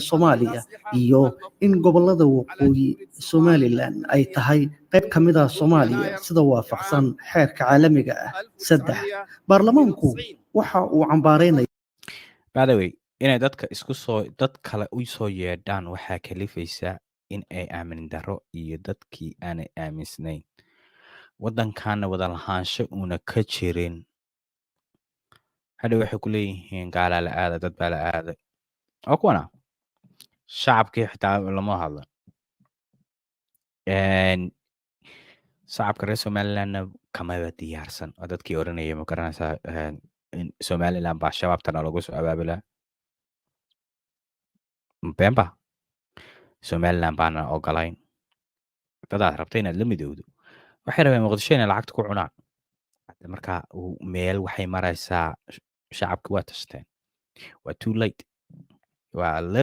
Soomaaliya iyo in gobolada waqooyi Somaliland ay tahay qayb ka mid ah Soomaaliya sida waafaqsan xeerka caalamiga ah. 3 baarlamaanku waxa uu cambaareynaya By the way, inay dadka dad kale u soo yeedhaan waxaa kalifaysa in ay aamin daro iyo dadkii aanay aaminsanayn waddankaana wada lahaansho una ka jirin. Hadda waxay ku leeyihiin gaalaa la aada dad baa la aaday oo kuwana shacabkii xitaa lama hadla shacabka reer Somalilandna kamaba diyaarsan oo dadkii oranayay ma garanaysaa in Somaliland baa shabaabtana lagu soo abaabulaa bemba Somaliland baana ogolayn dadaad rabtay inaad la midowdo waxay rabeen muqdisho inay lacagta ku cunaan marka meel waxay maraysaa shacabku waa tashteen waa too late waa